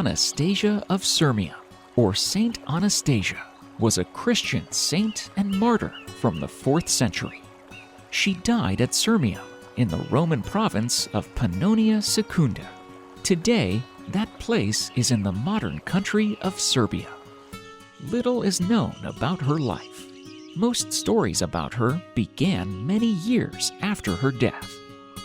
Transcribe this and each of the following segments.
Anastasia of Sirmium, or Saint Anastasia, was a Christian saint and martyr from the 4th century. She died at Sirmium in the Roman province of Pannonia Secunda. Today, that place is in the modern country of Serbia. Little is known about her life. Most stories about her began many years after her death.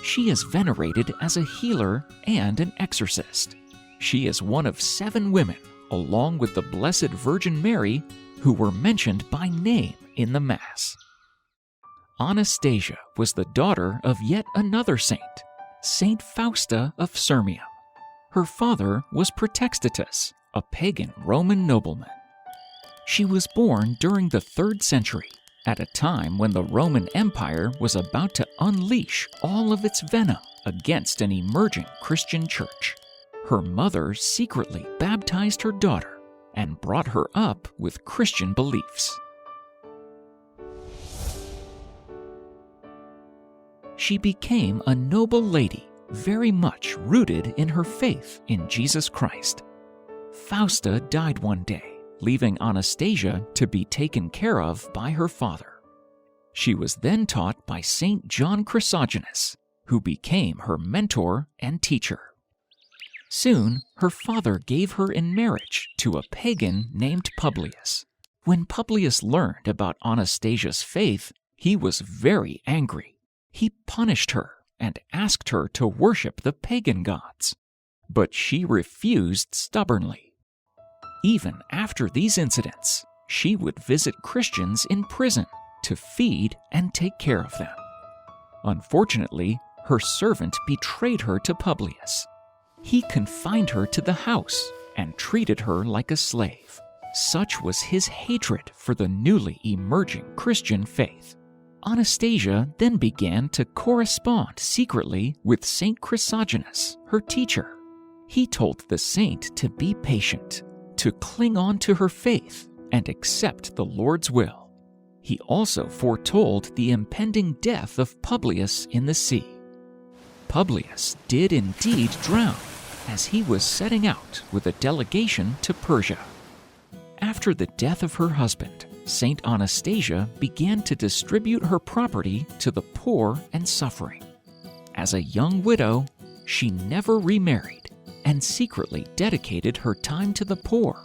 She is venerated as a healer and an exorcist. She is one of 7 women, along with the Blessed Virgin Mary, who were mentioned by name in the Mass. Anastasia was the daughter of yet another saint, Saint Fausta of Sirmium. Her father was Protextatus, a pagan Roman nobleman. She was born during the 3rd century, at a time when the Roman Empire was about to unleash all of its venom against an emerging Christian church. Her mother secretly baptized her daughter and brought her up with Christian beliefs. She became a noble lady, very much rooted in her faith in Jesus Christ. Fausta died one day, leaving Anastasia to be taken care of by her father. She was then taught by Saint John Chrysogonus, who became her mentor and teacher. Soon, her father gave her in marriage to a pagan named Publius. When Publius learned about Anastasia's faith, he was very angry. He punished her and asked her to worship the pagan gods, but she refused stubbornly. Even after these incidents, she would visit Christians in prison to feed and take care of them. Unfortunately, her servant betrayed her to Publius. He confined her to the house and treated her like a slave. Such was his hatred for the newly emerging Christian faith. Anastasia then began to correspond secretly with Saint Chrysogonus, her teacher. He told the saint to be patient, to cling on to her faith, and accept the Lord's will. He also foretold the impending death of Publius in the sea. Publius did indeed drown, as he was setting out with a delegation to Persia. After the death of her husband, Saint Anastasia began to distribute her property to the poor and suffering. As a young widow, she never remarried and secretly dedicated her time to the poor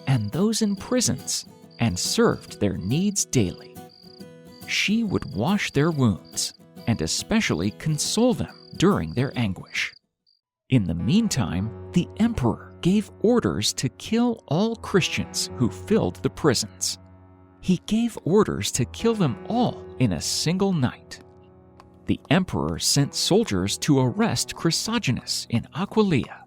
and those in prisons and served their needs daily. She would wash their wounds and especially console them during their anguish. In the meantime, the emperor gave orders to kill all Christians who filled the prisons. He gave orders to kill them all in a single night. The emperor sent soldiers to arrest Chrysogonus in Aquileia.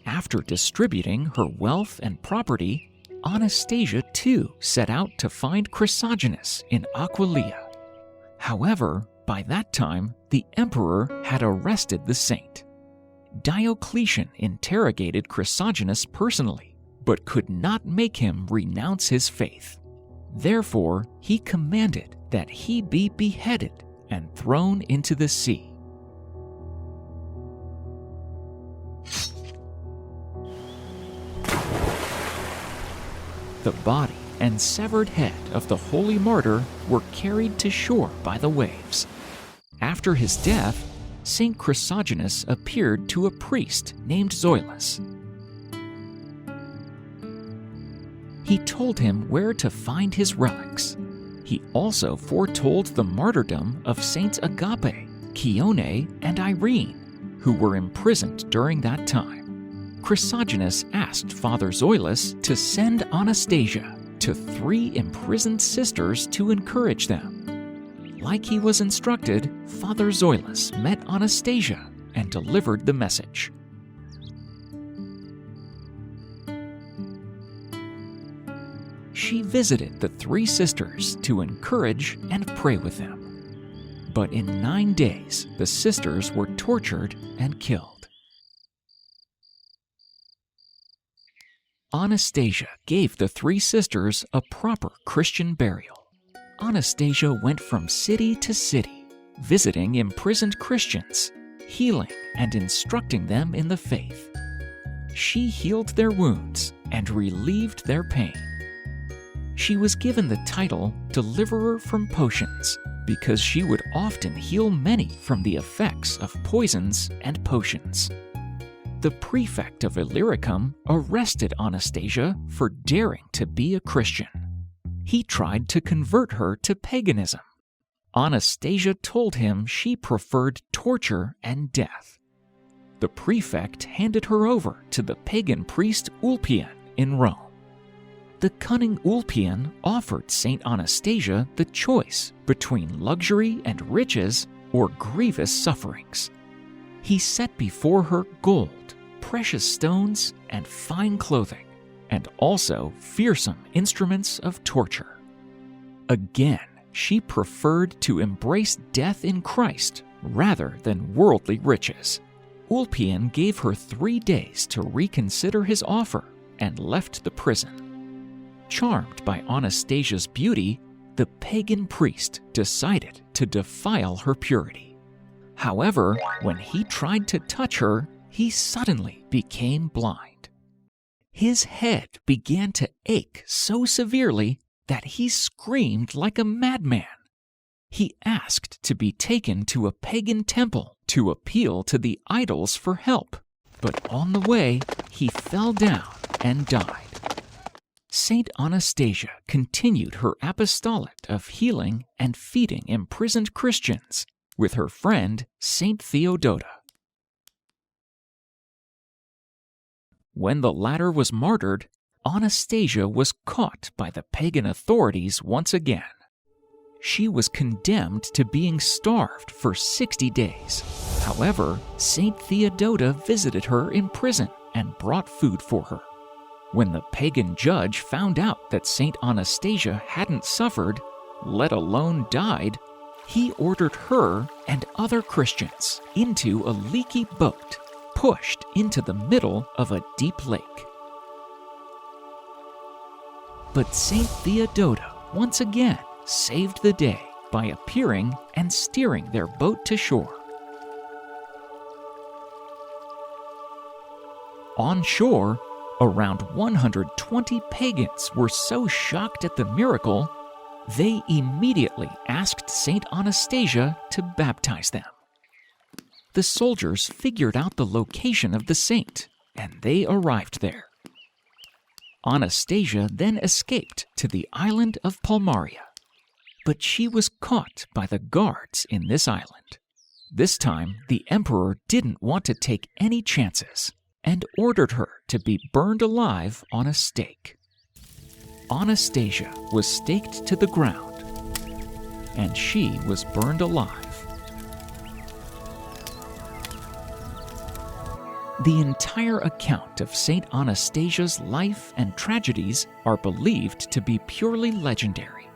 After distributing her wealth and property, Anastasia too set out to find Chrysogonus in Aquileia. However, by that time, the emperor had arrested the saint. Diocletian interrogated Chrysogonus personally, but could not make him renounce his faith. Therefore, he commanded that he be beheaded and thrown into the sea. The body and severed head of the holy martyr were carried to shore by the waves. After his death, Saint Chrysogonus appeared to a priest named Zoilus. He told him where to find his relics. He also foretold the martyrdom of Saints Agape, Chione, and Irene, who were imprisoned during that time. Chrysogonus asked Father Zoilus to send Anastasia to 3 imprisoned sisters to encourage them. Like he was instructed, Father Zoilus met Anastasia and delivered the message. She visited the 3 sisters to encourage and pray with them. But in 9 days, the sisters were tortured and killed. Anastasia gave the 3 sisters a proper Christian burial. Anastasia went from city to city, visiting imprisoned Christians, healing and instructing them in the faith. she healed their wounds and relieved their pain. She was given the title Deliverer from Potions because she would often heal many from the effects of poisons and potions. The prefect of Illyricum arrested Anastasia for daring to be a Christian. He tried to convert her to paganism. Anastasia told him she preferred torture and death. The prefect handed her over to the pagan priest Ulpian in Rome. The cunning Ulpian offered Saint Anastasia the choice between luxury and riches or grievous sufferings. He set before her gold, precious stones, and fine clothing, and also fearsome instruments of torture. Again, she preferred to embrace death in Christ rather than worldly riches. Ulpian gave her 3 days to reconsider his offer and left the prison. Charmed by Anastasia's beauty, the pagan priest decided to defile her purity. However, when he tried to touch her, he suddenly became blind. His head began to ache so severely that he screamed like a madman. He asked to be taken to a pagan temple to appeal to the idols for help, but on the way, he fell down and died. Saint Anastasia continued her apostolate of healing and feeding imprisoned Christians with her friend Saint Theodota. When the latter was martyred, Anastasia was caught by the pagan authorities once again. She was condemned to being starved for 60 days. However, Saint Theodota visited her in prison and brought food for her. When the pagan judge found out that Saint Anastasia hadn't suffered, let alone died, he ordered her and other Christians into a leaky boat, pushed into the middle of a deep lake. But Saint Theodota once again saved the day by appearing and steering their boat to shore. On shore, around 120 pagans were so shocked at the miracle, they immediately asked Saint Anastasia to baptize them. The soldiers figured out the location of the saint, and they arrived there. Anastasia then escaped to the island of Palmaria, but she was caught by the guards in this island. This time, the emperor didn't want to take any chances and ordered her to be burned alive on a stake. Anastasia was staked to the ground, and she was burned alive. The entire account of Saint Anastasia's life and tragedies are believed to be purely legendary.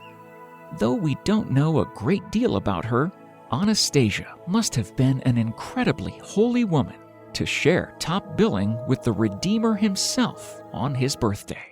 Though we don't know a great deal about her, Anastasia must have been an incredibly holy woman to share top billing with the Redeemer himself on his birthday.